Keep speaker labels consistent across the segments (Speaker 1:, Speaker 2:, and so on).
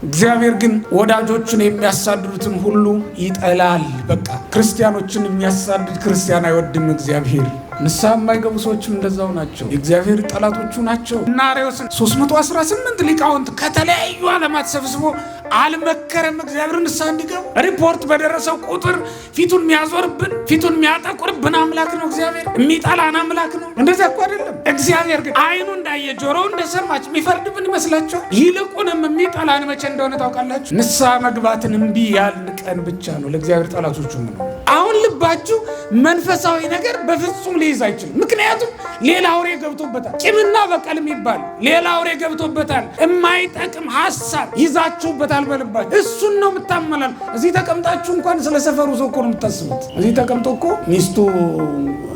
Speaker 1: እግዚአብሔር ግን ወዳጆቹን የሚያሳድዱትን ሁሉ ይጠላል። በቃ ክርስቲያኖችን የሚያሳድድ ክርስቲያን አይወድም እግዚአብሔር። ንስሐ የማይገቡ ሰዎችም እንደዛው ናቸው፣ የእግዚአብሔር ጠላቶቹ ናቸው። እና አርዮስን 318 ሊቃውንት ከተለያዩ ዓለማት ሰብስቦ አልመከረም እግዚአብሔር ንስሐ እንዲገቡ። ሪፖርት በደረሰው ቁጥር ፊቱን የሚያዞርብን ፊቱን የሚያጠቁርብን አምላክ ነው እግዚአብሔር፣ የሚጠላን አምላክ ነው። እንደዛ እኮ አይደለም። እግዚአብሔር ግን አይኑ እንዳየ ጆሮው እንደሰማች የሚፈርድብን ይመስላቸው? ይልቁንም የሚጠላን መቼ እንደሆነ ታውቃላችሁ? ንስሐ መግባትን እምቢ ያልን ቀን ብቻ ነው። ለእግዚአብሔር ጠላቶቹ ነው። አሁን ልባችሁ መንፈሳዊ ነገር በፍጹም ሊይዝ አይችልም። ምክንያቱም ሌላ አውሬ ገብቶበታል። ቂምና በቀል የሚባል ሌላ አውሬ ገብቶበታል። የማይጠቅም ሀሳብ ይዛችሁበታል በልባችሁ። እሱን ነው የምታመላል። እዚህ ተቀምጣችሁ እንኳን ስለ ሰፈሩ ሰው እኮ ነው የምታስቡት። እዚህ ተቀምጦ እኮ ሚስቱ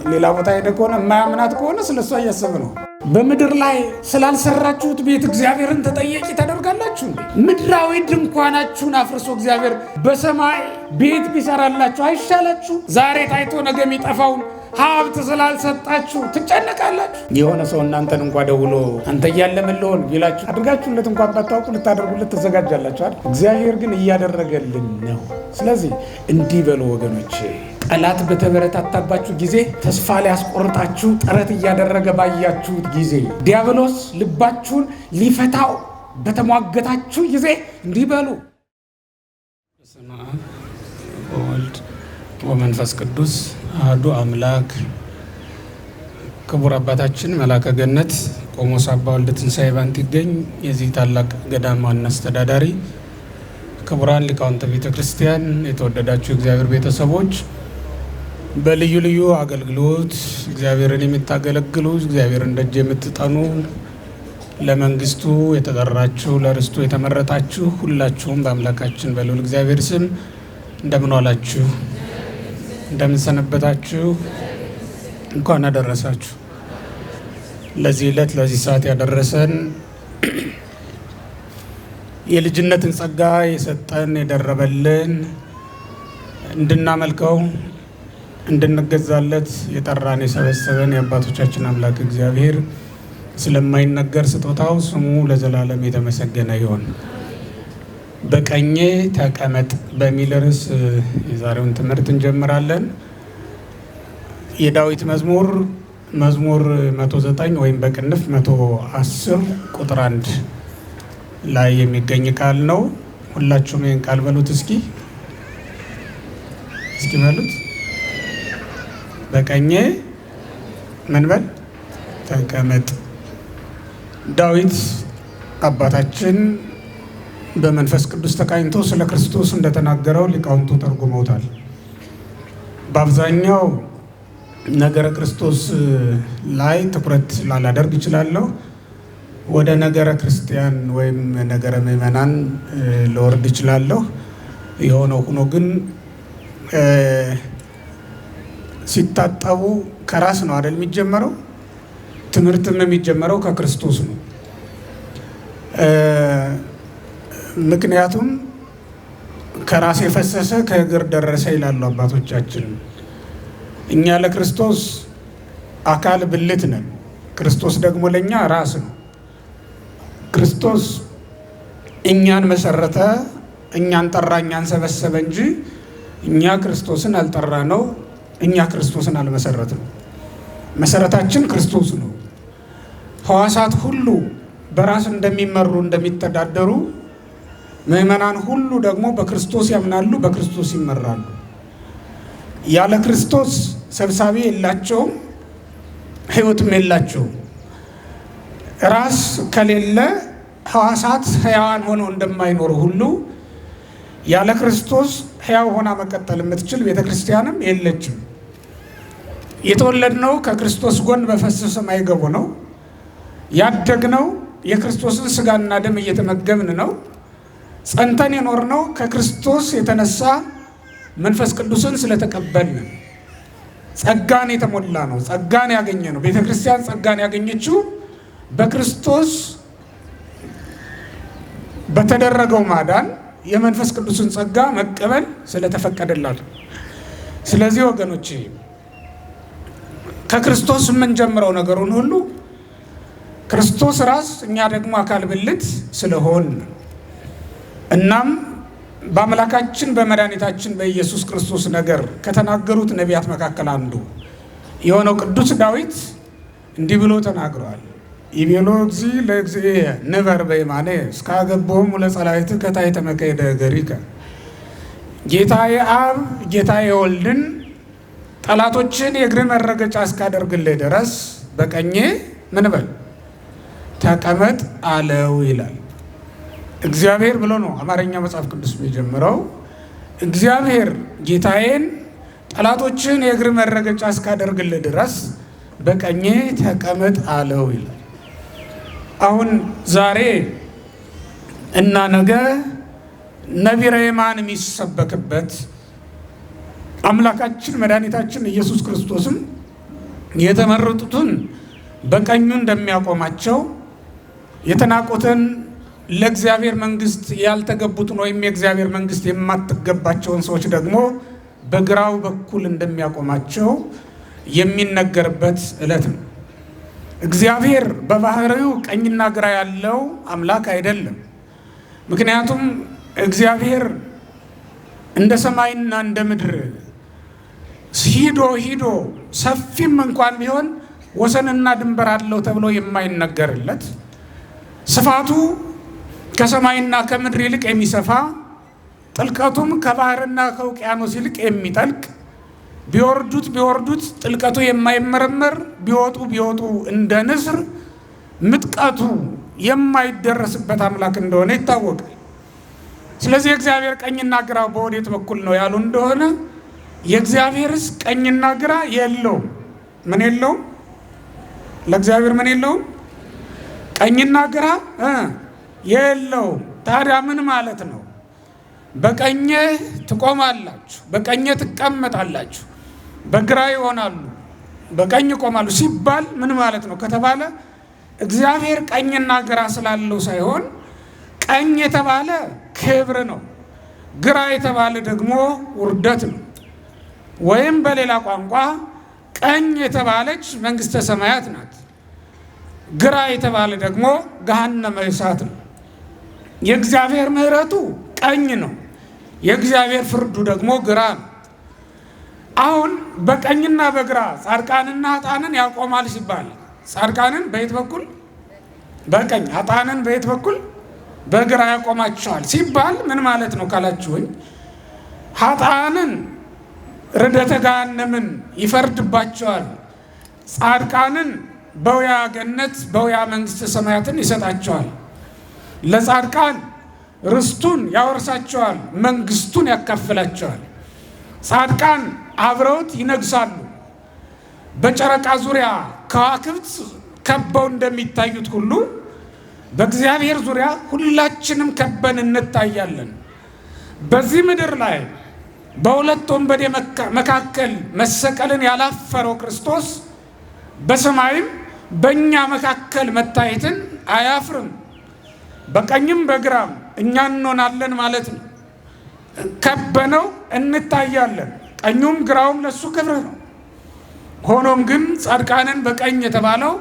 Speaker 1: ሌላ ቦታ ሄደ ከሆነ የማያምናት ከሆነ ስለ እሷ እያሰበ ነው። በምድር ላይ ስላልሰራችሁት ቤት እግዚአብሔርን ተጠያቂ ታደርጋላችሁ። ምድራዊ ድንኳናችሁን አፍርሶ እግዚአብሔር በሰማይ ቤት ቢሰራላችሁ አይሻላችሁ? ዛሬ ታይቶ ነገ የሚጠፋውን ሀብት ስላልሰጣችሁ ትጨነቃላችሁ። የሆነ ሰው እናንተን እንኳ ደውሎ አንተ እያለ ምን ልሆን ቢላችሁ አድርጋችሁለት እንኳን ባታውቁ ልታደርጉለት ተዘጋጃላችኋል። እግዚአብሔር ግን እያደረገልን ነው። ስለዚህ እንዲህ በሉ ወገኖቼ፣ ጠላት በተበረታታባችሁ ጊዜ፣ ተስፋ ሊያስቆርጣችሁ ጥረት እያደረገ ባያችሁት ጊዜ፣ ዲያብሎስ ልባችሁን ሊፈታው በተሟገታችሁ ጊዜ እንዲህ በሉ። በስመ አብ ወወልድ ወመንፈስ ቅዱስ አሐዱ አምላክ። ክቡር አባታችን መላከ ገነት ቆሞስ አባ ወልደ ትንሣኤ ባንቲገኝ የዚህ ታላቅ ገዳም ዋና አስተዳዳሪ፣ ክቡራን ሊቃውንተ ቤተ ክርስቲያን፣ የተወደዳችሁ እግዚአብሔር ቤተሰቦች፣ በልዩ ልዩ አገልግሎት እግዚአብሔርን የምታገለግሉ እግዚአብሔርን ደጅ የምትጠኑ ለመንግስቱ የተጠራችሁ ለርስቱ የተመረጣችሁ ሁላችሁም በአምላካችን በልዑል እግዚአብሔር ስም እንደምን ዋላችሁ? እንደምን ሰነበታችሁ? እንኳን አደረሳችሁ። ለዚህ ዕለት ለዚህ ሰዓት ያደረሰን የልጅነትን ጸጋ የሰጠን የደረበልን እንድናመልከው እንድንገዛለት የጠራን የሰበሰበን የአባቶቻችን አምላክ እግዚአብሔር ስለማይነገር ስጦታው ስሙ ለዘላለም የተመሰገነ ይሁን። በቀኜ ተቀመጥ በሚል ርዕስ የዛሬውን ትምህርት እንጀምራለን። የዳዊት መዝሙር 109 ወይም በቅንፍ 110 ቁጥር 1 ላይ የሚገኝ ቃል ነው። ሁላችሁም ይህን ቃል በሉት እስኪ በሉት። በቀኜ ምን በል ተቀመጥ። ዳዊት አባታችን በመንፈስ ቅዱስ ተቃኝቶ ስለ ክርስቶስ እንደተናገረው ሊቃውንቱ ተርጉመውታል። በአብዛኛው ነገረ ክርስቶስ ላይ ትኩረት ላላደርግ እችላለሁ። ወደ ነገረ ክርስቲያን ወይም ነገረ ምዕመናን ልወርድ እችላለሁ። የሆነው ሆኖ ግን ሲታጠቡ ከራስ ነው አይደል የሚጀመረው? ትምህርትም የሚጀመረው ከክርስቶስ ነው። ምክንያቱም ከራስ የፈሰሰ ከእግር ደረሰ ይላሉ አባቶቻችን። እኛ ለክርስቶስ አካል ብልት ነን፣ ክርስቶስ ደግሞ ለእኛ ራስ ነው። ክርስቶስ እኛን መሰረተ፣ እኛን ጠራ፣ እኛን ሰበሰበ እንጂ እኛ ክርስቶስን አልጠራ ነው፣ እኛ ክርስቶስን አልመሰረት ነው። መሰረታችን ክርስቶስ ነው። ሕዋሳት ሁሉ በራስ እንደሚመሩ እንደሚተዳደሩ ምዕመናን ሁሉ ደግሞ በክርስቶስ ያምናሉ፣ በክርስቶስ ይመራሉ። ያለ ክርስቶስ ሰብሳቢ የላቸውም፣ ሕይወትም የላቸውም። ራስ ከሌለ ሕዋሳት ሕያዋን ሆነው እንደማይኖሩ ሁሉ ያለ ክርስቶስ ሕያው ሆና መቀጠል የምትችል ቤተ ክርስቲያንም የለችም። የተወለድነው ከክርስቶስ ጎን በፈሰሰ ማይገቡ ነው። ያደግነው የክርስቶስን ስጋና ደም እየተመገብን ነው። ጸንተን የኖርነው ከክርስቶስ የተነሳ መንፈስ ቅዱስን ስለተቀበልን ጸጋን የተሞላ ነው። ጸጋን ያገኘ ነው። ቤተ ክርስቲያን ጸጋን ያገኘችው በክርስቶስ በተደረገው ማዳን የመንፈስ ቅዱስን ጸጋ መቀበል ስለተፈቀደላት። ስለዚህ ወገኖቼ ከክርስቶስ የምንጀምረው ነገሩን ሁሉ ክርስቶስ ራስ፣ እኛ ደግሞ አካል ብልት ስለሆን እናም በአምላካችን በመድኃኒታችን በኢየሱስ ክርስቶስ ነገር ከተናገሩት ነቢያት መካከል አንዱ የሆነው ቅዱስ ዳዊት እንዲህ ብሎ ተናግሯል። ይቤሎ እግዚ ለእግዚእ ንበር በየማኔ እስካገቦሙ ለጸላእት ከታሕተ መክየደ እገሪከ። ጌታዬ አብ ጌታዬ ወልድን ጠላቶችን የእግር መረገጫ እስካደርግልህ ድረስ በቀኜ ምን በል ተቀመጥ አለው ይላል። እግዚአብሔር ብሎ ነው አማርኛ መጽሐፍ ቅዱስ የሚጀምረው። እግዚአብሔር ጌታዬን ጠላቶችን የእግር መረገጫ እስካደርግልህ ድረስ በቀኜ ተቀመጥ አለው ይላል። አሁን ዛሬ እና ነገ ነቢረ የማን የሚሰበክበት አምላካችን መድኃኒታችን ኢየሱስ ክርስቶስም የተመረጡትን በቀኙ እንደሚያቆማቸው የተናቁትን ለእግዚአብሔር መንግስት ያልተገቡትን ወይም የእግዚአብሔር መንግስት የማትገባቸውን ሰዎች ደግሞ በግራው በኩል እንደሚያቆማቸው የሚነገርበት ዕለት ነው። እግዚአብሔር በባህሪው ቀኝና ግራ ያለው አምላክ አይደለም። ምክንያቱም እግዚአብሔር እንደ ሰማይና እንደ ምድር ሂዶ ሰፊም እንኳን ቢሆን ወሰንና ድንበር አለው ተብሎ የማይነገርለት ስፋቱ ከሰማይና ከምድር ይልቅ የሚሰፋ ጥልቀቱም ከባህርና ከውቅያኖስ ይልቅ የሚጠልቅ ቢወርዱት ጥልቀቱ የማይመረመር ቢወጡ እንደ ንስር ምጥቀቱ የማይደረስበት አምላክ እንደሆነ ይታወቃል። ስለዚህ የእግዚአብሔር ቀኝና ግራ በወዴት በኩል ነው ያሉ እንደሆነ የእግዚአብሔርስ ቀኝና ግራ የለውም። ምን የለውም? ለእግዚአብሔር ምን የለውም? ቀኝና ግራ የለውም። ታዲያ ምን ማለት ነው? በቀኜ ትቆማላችሁ፣ በቀኜ ትቀመጣላችሁ፣ በግራ ይሆናሉ፣ በቀኝ ይቆማሉ ሲባል ምን ማለት ነው ከተባለ እግዚአብሔር ቀኝና ግራ ስላለው ሳይሆን ቀኝ የተባለ ክብር ነው፣ ግራ የተባለ ደግሞ ውርደት ነው። ወይም በሌላ ቋንቋ ቀኝ የተባለች መንግስተ ሰማያት ናት፣ ግራ የተባለ ደግሞ ገሃነመ እሳት ነው። የእግዚአብሔር ምሕረቱ ቀኝ ነው፣ የእግዚአብሔር ፍርዱ ደግሞ ግራ ነው። አሁን በቀኝና በግራ ጻድቃንና ኃጥአንን ያቆማል ሲባል ጻድቃንን በየት በኩል? በቀኝ። ኃጥአንን በየት በኩል? በግራ ያቆማቸዋል ሲባል ምን ማለት ነው ካላችሁኝ፣ ኃጥአንን ርደተ ገሃነምን ይፈርድባቸዋል፣ ጻድቃንን በውያ ገነት በውያ መንግስተ ሰማያትን ይሰጣቸዋል። ለጻድቃን ርስቱን ያወርሳቸዋል፣ መንግስቱን ያካፍላቸዋል። ጻድቃን አብረውት ይነግሳሉ። በጨረቃ ዙሪያ ከዋክብት ከበው እንደሚታዩት ሁሉ በእግዚአብሔር ዙሪያ ሁላችንም ከበን እንታያለን። በዚህ ምድር ላይ በሁለት ወንበዴ መካከል መሰቀልን ያላፈረው ክርስቶስ በሰማይም በእኛ መካከል መታየትን አያፍርም። በቀኝም በግራም እኛ እንሆናለን ማለት ነው። ከበነው እንታያለን። ቀኙም ግራውም ለሱ ክብር ነው። ሆኖም ግን ጻድቃንን በቀኝ የተባለው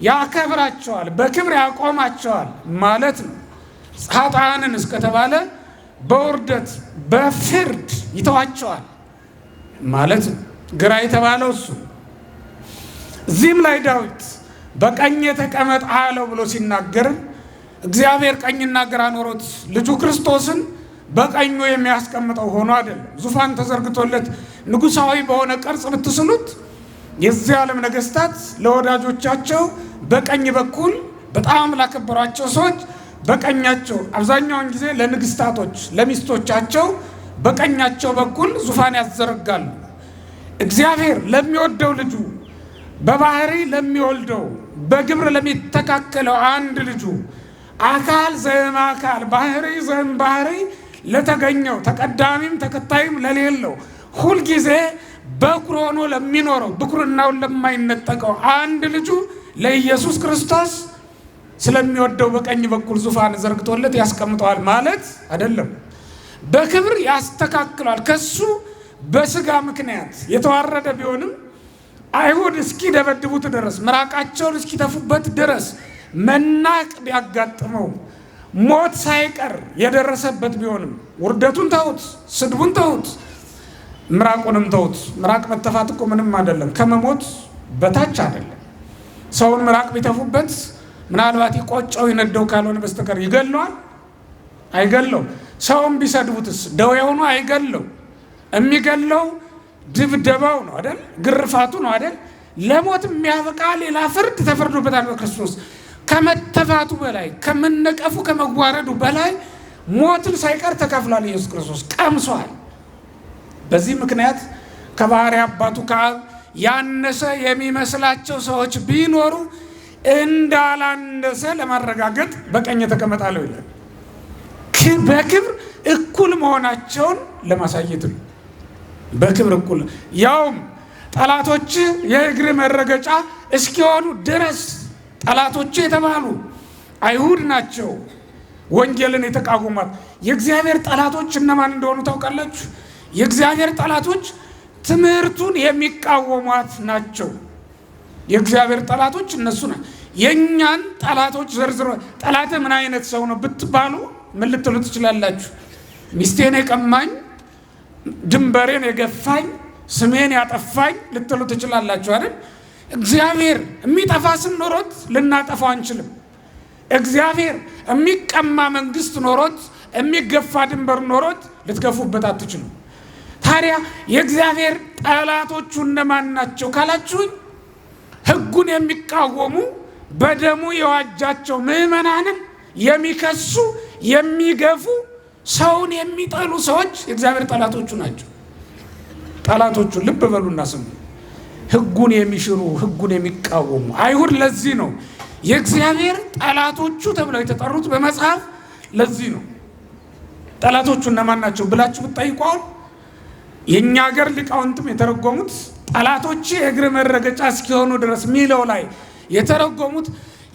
Speaker 1: ያከብራቸዋል፣ በክብር ያቆማቸዋል ማለት ነው። ኃጥአንን እስከተባለ በውርደት በፍርድ ይተዋቸዋል ማለት ነው። ግራ የተባለው እሱ። እዚህም ላይ ዳዊት በቀኝ ተቀመጥ አለው ብሎ ሲናገር እግዚአብሔር ቀኝና ግራ ኖሮት ልጁ ክርስቶስን በቀኙ የሚያስቀምጠው ሆኖ አይደለም። ዙፋን ተዘርግቶለት ንጉሳዊ በሆነ ቅርጽ ብትስሉት የዚህ ዓለም ነገስታት ለወዳጆቻቸው በቀኝ በኩል በጣም ላከበሯቸው ሰዎች በቀኛቸው፣ አብዛኛውን ጊዜ ለንግስታቶች ለሚስቶቻቸው በቀኛቸው በኩል ዙፋን ያዘረጋሉ። እግዚአብሔር ለሚወደው ልጁ በባህሪ ለሚወልደው በግብር ለሚተካከለው አንድ ልጁ አካል ዘእም አካል ባህሪ ዘእም ባህሪ ለተገኘው ተቀዳሚም ተከታይም ለሌለው ሁልጊዜ በኩር ሆኖ ለሚኖረው ብኩርናውን ለማይነጠቀው አንድ ልጁ ለኢየሱስ ክርስቶስ ስለሚወደው በቀኝ በኩል ዙፋን ዘርግቶለት ያስቀምጠዋል ማለት አይደለም። በክብር ያስተካክሏል። ከሱ በስጋ ምክንያት የተዋረደ ቢሆንም አይሁድ እስኪደበድቡት ድረስ ምራቃቸውን እስኪተፉበት ድረስ መናቅ ቢያጋጥመው ሞት ሳይቀር የደረሰበት ቢሆንም ውርደቱን ተውት፣ ስድቡን ተውት፣ ምራቁንም ተውት። ምራቅ መተፋት እኮ ምንም አይደለም፣ ከመሞት በታች አይደለም። ሰውን ምራቅ ቢተፉበት ምናልባት ይቆጨው ይነደው ካልሆነ በስተቀር ይገለዋል? አይገለው። ሰውን ቢሰድቡትስ ደዌው ነው? አይገለው። የሚገለው ድብደባው ነው አይደል? ግርፋቱ ነው አይደል? ለሞት የሚያበቃ ሌላ ፍርድ ተፈርዶበታል በክርስቶስ። ከመተፋቱ በላይ ከመነቀፉ ከመዋረዱ በላይ ሞትን ሳይቀር ተከፍሏል። ኢየሱስ ክርስቶስ ቀምሷል። በዚህ ምክንያት ከባሕርይ አባቱ ከአብ ያነሰ የሚመስላቸው ሰዎች ቢኖሩ እንዳላነሰ ለማረጋገጥ በቀኝ ተቀመጣለሁ ይላል። በክብር እኩል መሆናቸውን ለማሳየት ነው። በክብር እኩል፣ ያውም ጠላቶች የእግር መረገጫ እስኪሆኑ ድረስ። ጠላቶች የተባሉ አይሁድ ናቸው፣ ወንጌልን የተቃወሟት። የእግዚአብሔር ጠላቶች እነማን እንደሆኑ ታውቃላችሁ? የእግዚአብሔር ጠላቶች ትምህርቱን የሚቃወሟት ናቸው። የእግዚአብሔር ጠላቶች እነሱ ናቸው። የእኛን ጠላቶች ዘርዝሮ ጠላት ምን አይነት ሰው ነው ብትባሉ ምን ልትሉ ትችላላችሁ? ሚስቴን የቀማኝ፣ ድንበሬን የገፋኝ፣ ስሜን ያጠፋኝ ልትሉ ትችላላችሁ አይደል? እግዚአብሔር የሚጠፋ ስም ኖሮት ልናጠፋው አንችልም። እግዚአብሔር የሚቀማ መንግስት ኖሮት የሚገፋ ድንበር ኖሮት ልትገፉበት አትችሉም። ታዲያ የእግዚአብሔር ጠላቶቹ እነማን ናቸው ካላችሁኝ፣ ሕጉን የሚቃወሙ በደሙ የዋጃቸው ምዕመናንን የሚከሱ የሚገፉ ሰውን የሚጠሉ ሰዎች የእግዚአብሔር ጠላቶቹ ናቸው። ጠላቶቹ ልብ በሉና ስሙ። ሕጉን የሚሽሩ ሕጉን የሚቃወሙ አይሁድ። ለዚህ ነው የእግዚአብሔር ጠላቶቹ ተብለው የተጠሩት በመጽሐፍ። ለዚህ ነው ጠላቶቹ እነማን ናቸው ብላችሁ ብትጠይቁ የእኛ ሀገር ሊቃውንትም የተረጎሙት ጠላቶች የእግር መረገጫ እስኪሆኑ ድረስ ሚለው ላይ የተረጎሙት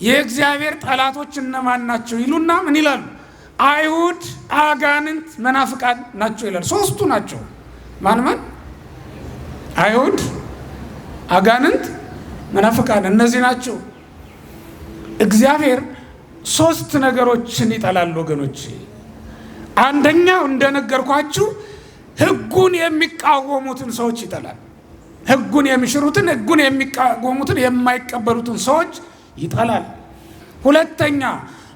Speaker 1: የእግዚአብሔር ጠላቶች እነማን ናቸው ይሉና ምን ይላሉ? አይሁድ፣ አጋንንት፣ መናፍቃን ናቸው ይላል። ሶስቱ ናቸው። ማን? አይሁድ፣ አጋንንት፣ መናፍቃን። እነዚህ ናቸው። እግዚአብሔር ሶስት ነገሮችን ይጠላል ወገኖች። አንደኛው እንደነገርኳችሁ ሕጉን የሚቃወሙትን ሰዎች ይጠላል። ሕጉን የሚሽሩትን፣ ሕጉን የሚቃወሙትን፣ የማይቀበሉትን ሰዎች ይጠላል። ሁለተኛ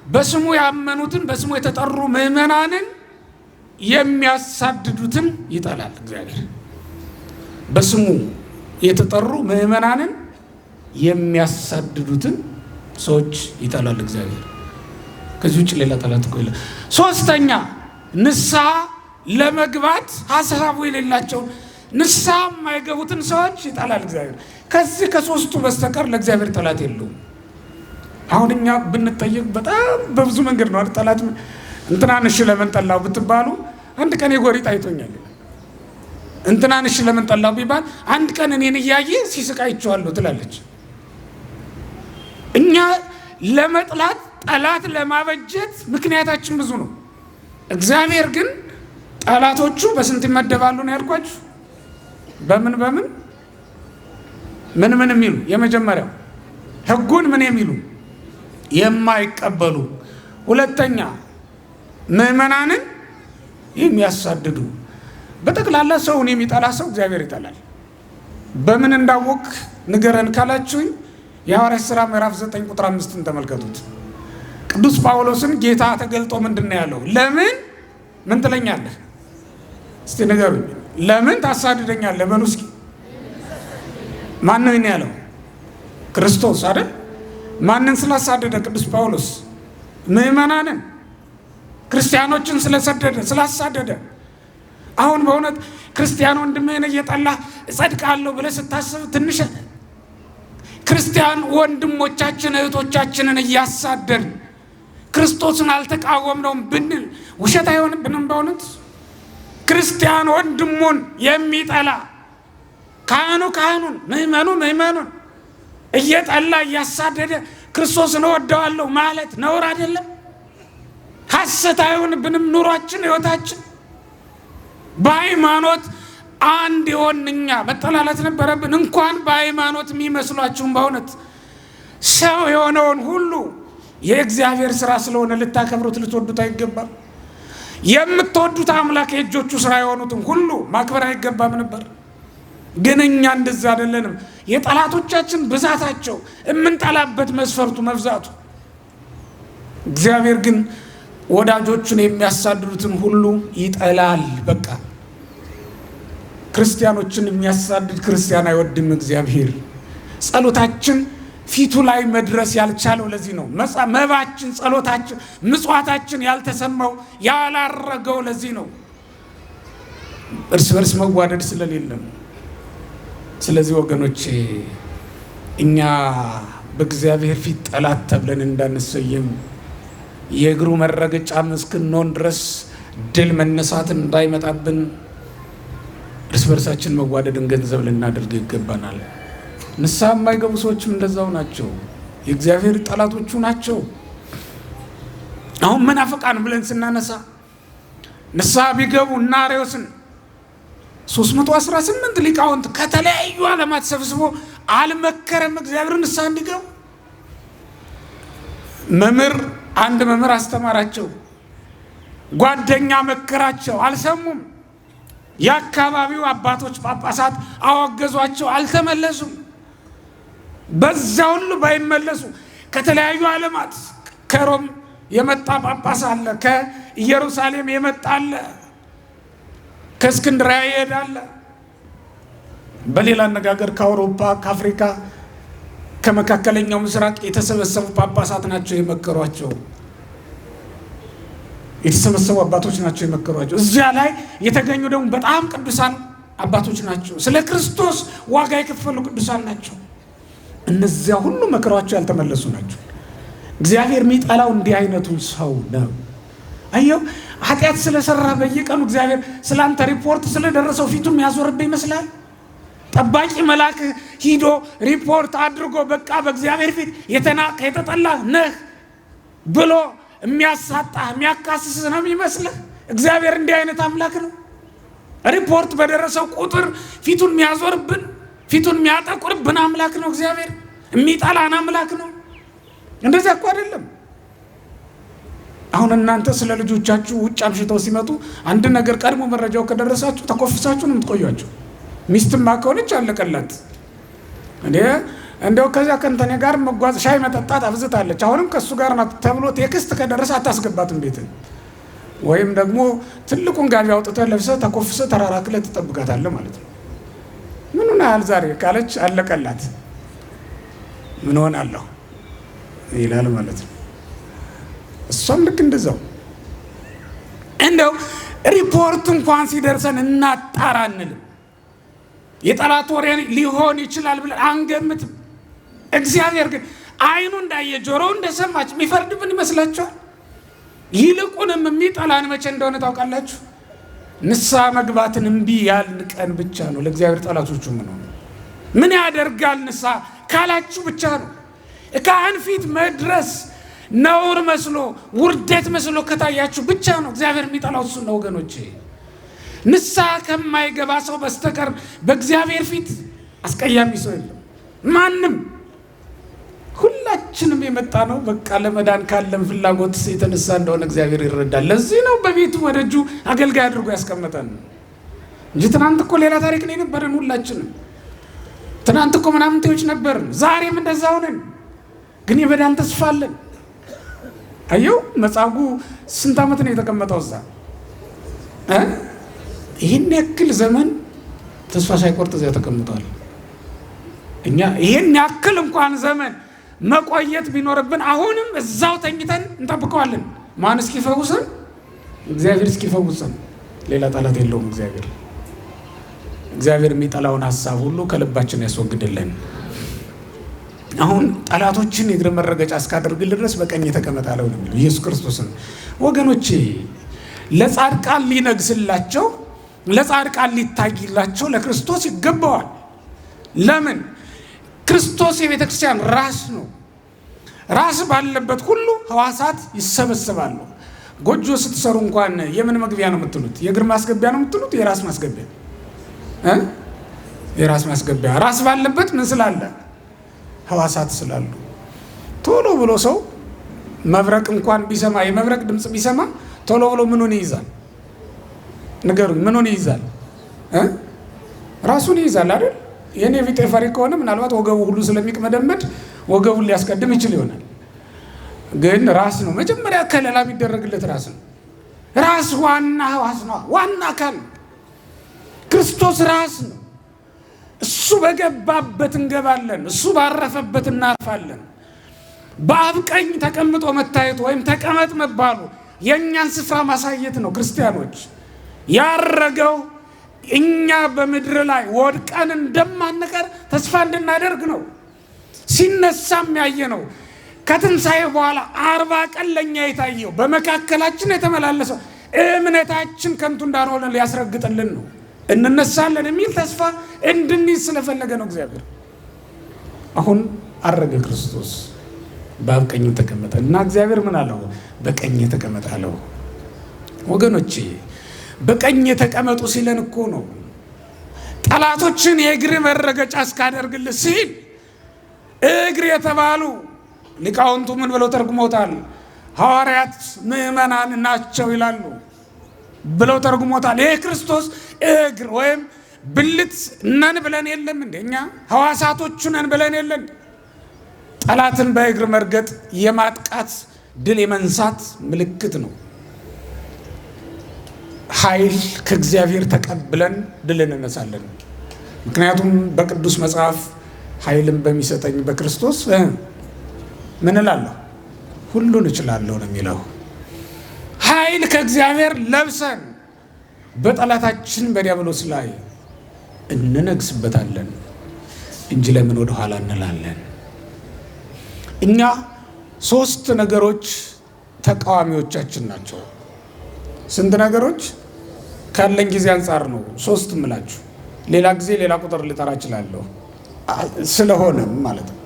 Speaker 1: በስሙ ያመኑትን፣ በስሙ የተጠሩ ምዕመናንን የሚያሳድዱትን ይጠላል እግዚአብሔር። በስሙ የተጠሩ ምዕመናንን የሚያሳድዱትን ሰዎች ይጠላል እግዚአብሔር። ከዚህ ውጭ ሌላ ጠላት እኮ የለም። ሶስተኛ ንስሐ ለመግባት ሀሳቡ የሌላቸው ንስሐ የማይገቡትን ሰዎች ይጠላል እግዚአብሔር። ከዚህ ከሶስቱ በስተቀር ለእግዚአብሔር ጠላት የለውም። አሁን እኛ ብንጠየቅ በጣም በብዙ መንገድ ነው ጠላት። እንትናን እሺ ለምን ጠላው ብትባሉ አንድ ቀን የጎሪጥ አይቶኛል። እንትናን እሺ ለምን ጠላው ቢባል አንድ ቀን እኔን እያየ ሲስቅ አይቼዋለሁ ትላለች። እኛ ለመጥላት ጠላት ለማበጀት ምክንያታችን ብዙ ነው። እግዚአብሔር ግን ጠላቶቹ በስንት ይመደባሉ ነው ያልኳችሁ? በምን ምን የሚሉ? የመጀመሪያው ሕጉን ምን የሚሉ የማይቀበሉ፣ ሁለተኛ ምዕመናንን የሚያሳድዱ። በጠቅላላ ሰውን የሚጠላ ሰው እግዚአብሔር ይጠላል። በምን እንዳወቅ ንገረን ካላችሁኝ የሐዋርያት ሥራ ምዕራፍ 9 ቁጥር 5 ተመልከቱት። ቅዱስ ጳውሎስን ጌታ ተገልጦ ምንድን ነው ያለው? ለምን ምን ትለኛለህ? እስቲ ንገሩኝ። ለምን ታሳድደኛለህ? በሉ እስኪ። ማን ነው ያለው? ክርስቶስ አይደል? ማንን ስላሳደደ? ቅዱስ ጳውሎስ ምዕመናንን፣ ክርስቲያኖችን ስላሳደደ። አሁን በእውነት ክርስቲያን ወንድምህን እየጠላ እጸድቃለሁ ብለህ ስታስብ ትንሽ ክርስቲያን ወንድሞቻችን እህቶቻችንን እያሳደድን ክርስቶስን አልተቃወምነውም ብንል ውሸት አይሆንብንም? በእውነት ክርስቲያን ወንድሙን የሚጠላ ካህኑን፣ ምዕመኑን እየጠላ እያሳደደ ክርስቶስን እወደዋለሁ ማለት ነውር አይደለም? ሐሰት አይሆንብንም? ኑሯችን፣ ሕይወታችን በሃይማኖት አንድ የሆንኛ መጠላላት ነበረብን። እንኳን በሃይማኖት የሚመስሏችሁም በእውነት ሰው የሆነውን ሁሉ የእግዚአብሔር ሥራ ስለሆነ ልታከብሩት ልትወዱት አይገባም? የምትወዱት አምላክ የእጆቹ ሥራ የሆኑትን ሁሉ ማክበር አይገባም ነበር? ግን እኛ እንደዛ አይደለንም። የጠላቶቻችን ብዛታቸው የምንጠላበት መስፈርቱ መብዛቱ። እግዚአብሔር ግን ወዳጆቹን የሚያሳድዱትን ሁሉ ይጠላል። በቃ ክርስቲያኖችን የሚያሳድድ ክርስቲያን አይወድም እግዚአብሔር። ጸሎታችን ፊቱ ላይ መድረስ ያልቻለው ለዚህ ነው። መባችን፣ ጸሎታችን፣ ምጽዋታችን ያልተሰማው ያላረገው ለዚህ ነው። እርስ በርስ መዋደድ ስለሌለም። ስለዚህ ወገኖቼ እኛ በእግዚአብሔር ፊት ጠላት ተብለን እንዳንሰየም የእግሩ መረገጫ እስክንሆን ድረስ ድል መነሳት እንዳይመጣብን እርስ በርሳችን መዋደድን ገንዘብ ልናደርግ ይገባናል። ንስሐ የማይገቡ ሰዎችም እንደዛው ናቸው። የእግዚአብሔር ጠላቶቹ ናቸው። አሁን መናፍቃን ብለን ስናነሳ ንስሐ ቢገቡ እና አርዮስን 318 ሊቃውንት ከተለያዩ ዓለማት ሰብስቦ አልመከረም እግዚአብሔር ንስሐ እንዲገቡ። አንድ መምህር አስተማራቸው፣ ጓደኛ መከራቸው፣ አልሰሙም። የአካባቢው አባቶች ጳጳሳት አወገዟቸው፣ አልተመለሱም። በዛ ሁሉ ባይመለሱ ከተለያዩ ዓለማት ከሮም የመጣ ጳጳስ አለ፣ ከኢየሩሳሌም የመጣ አለ፣ ከእስክንድርያ ይሄዳል። በሌላ አነጋገር ከአውሮፓ፣ ከአፍሪካ፣ ከመካከለኛው ምስራቅ የተሰበሰቡ ጳጳሳት ናቸው የመከሯቸው። የተሰበሰቡ አባቶች ናቸው የመከሯቸው። እዚያ ላይ የተገኙ ደግሞ በጣም ቅዱሳን አባቶች ናቸው። ስለ ክርስቶስ ዋጋ የከፈሉ ቅዱሳን ናቸው። እነዚያ ሁሉ መከሯቸው ያልተመለሱ ናቸው። እግዚአብሔር የሚጠላው እንዲህ አይነቱን ሰው ነው። አየው፣ ኃጢአት ስለሰራ በየቀኑ እግዚአብሔር ስላንተ ሪፖርት ስለደረሰው ፊቱን የሚያዞርብህ ይመስላል? ጠባቂ መልአክ ሂዶ ሪፖርት አድርጎ በቃ በእግዚአብሔር ፊት የተናቀ የተጠላ ነህ ብሎ የሚያሳጣህ የሚያካስስ ነው የሚመስልህ? እግዚአብሔር እንዲህ አይነት አምላክ ነው? ሪፖርት በደረሰው ቁጥር ፊቱን የሚያዞርብን ፊቱን የሚያጠቁርብን አምላክ ነው እግዚአብሔር? የሚጠላን አምላክ ነው? እንደዚያ እኮ አይደለም። አሁን እናንተ ስለ ልጆቻችሁ ውጭ አምሽተው ሲመጡ አንድ ነገር ቀድሞ መረጃው ከደረሳችሁ ተኮፍሳችሁ ነው የምትቆያቸው። ሚስትማ ከሆነች አለቀላት። እንደው ከዚያ ከእንተኔ ጋር መጓዝ ሻይ መጠጣት አብዝታለች፣ አሁንም ከእሱ ጋር ናት ተብሎ ቴክስት ከደረሰ አታስገባትም ቤት። ወይም ደግሞ ትልቁን ጋቢ አውጥተህ ለብሰህ ተኮፍሰህ ተራራክለህ ትጠብቃታለህ ማለት ነው። ምን ሆነሃል ዛሬ ካለች አለቀላት። ምን ሆናለሁ ይላል ማለት ነው። እሷም ልክ እንደዛው። እንደው ሪፖርት እንኳን ሲደርሰን እናጣራ አንልም። የጠላት ወሬ ሊሆን ይችላል ብለን አንገምትም። እግዚአብሔር ግን ዓይኑ እንዳየ ጆሮው እንደሰማች የሚፈርድብን ይመስላችኋል? ይልቁንም የሚጠላን መቼ እንደሆነ ታውቃላችሁ? ንስሐ መግባትን እምቢ ያልን ቀን ብቻ ነው። ለእግዚአብሔር ጠላቶቹ ምን ያደርጋል ንስሐ ካላችሁ ብቻ ነው። ካህን ፊት መድረስ ነውር መስሎ ውርደት መስሎ ከታያችሁ ብቻ ነው እግዚአብሔር የሚጠላው እሱን ነው ወገኖቼ። ንስሐ ከማይገባ ሰው በስተቀር በእግዚአብሔር ፊት አስቀያሚ ሰው የለም ማንም። ሁላችንም የመጣ ነው በቃ ለመዳን ካለም ፍላጎት የተነሳ እንደሆነ እግዚአብሔር ይረዳል። ለዚህ ነው በቤቱ ወደ እጁ አገልጋይ አድርጎ ያስቀመጠን እንጂ ትናንት እኮ ሌላ ታሪክ ነው የነበረን። ሁላችንም ትናንት እኮ ምናምንቴዎች ነበርን፣ ዛሬም እንደዛው ነን። ግን የመዳን ተስፋ አለን። አየው መጻጉዕ ስንት ዓመት ነው የተቀመጠው እዛ? ይህን ያክል ዘመን ተስፋ ሳይቆርጥ እዚያ ተቀምጧል። እኛ ይህን ያክል እንኳን ዘመን መቆየት ቢኖርብን አሁንም እዛው ተኝተን እንጠብቀዋለን። ማን እስኪፈውሰን? እግዚአብሔር እስኪፈውሰን። ሌላ ጠላት የለውም እግዚአብሔር። እግዚአብሔር የሚጠላውን ሀሳብ ሁሉ ከልባችን ያስወግድልን። አሁን ጠላቶችን የእግር መረገጫ እስካደርግልህ ድረስ በቀኝ ተቀመጥ አለው ነው ኢየሱስ ክርስቶስን። ወገኖቼ ለጻድቃን ሊነግስላቸው ለጻድቃን ሊታይላቸው ለክርስቶስ ይገባዋል። ለምን? ክርስቶስ የቤተ ክርስቲያን ራስ ነው። ራስ ባለበት ሁሉ ሕዋሳት ይሰበሰባሉ። ጎጆ ስትሰሩ እንኳን የምን መግቢያ ነው የምትሉት? የእግር ማስገቢያ ነው የምትሉት? የራስ ማስገቢያ የራስ ማስገቢያ። ራስ ባለበት ምን ስላለ? ሕዋሳት ስላሉ። ቶሎ ብሎ ሰው መብረቅ እንኳን ቢሰማ የመብረቅ ድምጽ ቢሰማ ቶሎ ብሎ ምኑን ይይዛል? ንገሩኝ፣ ምኑን ይይዛል? ራሱን ይይዛል አይደል? የኔ ቢጤ ፈሪ ከሆነ ምናልባት ወገቡ ሁሉ ስለሚቅመደመድ ወገቡን ሊያስቀድም ይችል ይሆናል። ግን ራስ ነው መጀመሪያ ከለላ የሚደረግለት ራስ ነው። ራስ ዋና ሕዋስ ነው፣ ዋና አካል። ክርስቶስ ራስ ነው። እሱ በገባበት እንገባለን፣ እሱ ባረፈበት እናርፋለን። በአብ ቀኝ ተቀምጦ መታየት ወይም ተቀመጥ መባሉ የእኛን ስፍራ ማሳየት ነው። ክርስቲያኖች ያረገው እኛ በምድር ላይ ወድቀን እንደማንቀር ተስፋ እንድናደርግ ነው። ሲነሳም ያየ ነው። ከትንሣኤ በኋላ 40 ቀን ለእኛ የታየው በመካከላችን የተመላለሰው እምነታችን ከንቱ እንዳልሆነ ሊያስረግጥልን ነው። እንነሳለን የሚል ተስፋ እንድንይዝ ስለፈለገ ነው እግዚአብሔር። አሁን አረገ ክርስቶስ፣ በአብ ቀኝ ተቀመጠ እና እግዚአብሔር ምን አለው? በቀኝ ተቀመጠ አለው። ወገኖቼ በቀኝ ተቀመጡ ሲለን እኮ ነው ጠላቶችን የእግር መረገጫ እስካደርግልህ ሲል እግር የተባሉ ሊቃውንቱ ምን ብለው ተርጉሞታል? ሐዋርያት ምዕመናን ናቸው ይላሉ ብለው ተርጉሞታል። ይህ ክርስቶስ እግር ወይም ብልት ነን ብለን የለም እንደ እኛ ሕዋሳቶቹ ነን ብለን የለን። ጠላትን በእግር መርገጥ የማጥቃት ድል የመንሳት ምልክት ነው። ኃይል ከእግዚአብሔር ተቀብለን ድል እንነሳለን። ምክንያቱም በቅዱስ መጽሐፍ ኃይልን በሚሰጠኝ በክርስቶስ ምን እላለሁ? ሁሉን እችላለሁ ነው የሚለው። ኃይል ከእግዚአብሔር ለብሰን በጠላታችን በዲያብሎስ ላይ እንነግስበታለን እንጂ ለምን ወደ ኋላ እንላለን? እኛ 3 ነገሮች ተቃዋሚዎቻችን ናቸው። ስንት ነገሮች? ካለን ጊዜ አንጻር ነው 3 እምላችሁ። ሌላ ጊዜ ሌላ ቁጥር ልጠራ እችላለሁ ስለሆነም ማለት ነው፣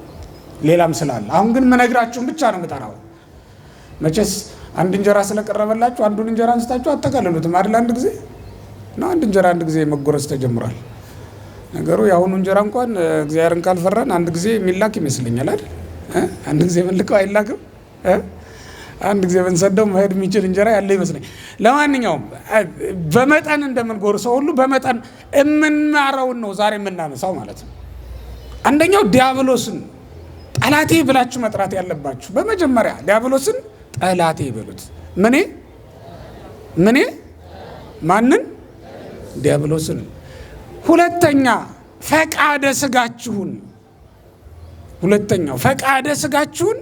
Speaker 1: ሌላም ስላለ። አሁን ግን መነግራችሁን ብቻ ነው የምጠራው። መቼስ አንድ እንጀራ ስለቀረበላችሁ አንዱን እንጀራ አንስታችሁ አጠቃልሉትም አይደል? አንድ ጊዜ ነው አንድ እንጀራ አንድ ጊዜ መጎረስ ተጀምሯል ነገሩ። የአሁኑ እንጀራ እንኳን እግዚአብሔርን ካልፈራን አንድ ጊዜ የሚላክ ይመስለኛል አይደል? አንድ ጊዜ መልከው አይላክም። አንድ ጊዜ ብንሰደው መሄድ የሚችል እንጀራ ያለ ይመስለኝ። ለማንኛውም በመጠን እንደምንጎርሰው ሁሉ በመጠን የምንማረውን ነው ዛሬ የምናነሳው ማለት ነው። አንደኛው ዲያብሎስን ጠላቴ ብላችሁ መጥራት ያለባችሁ። በመጀመሪያ ዲያብሎስን ጠላቴ በሉት። ምኔ ማንን? ዲያብሎስን። ሁለተኛ ፈቃደ ስጋችሁን። ሁለተኛው ፈቃደ ስጋችሁን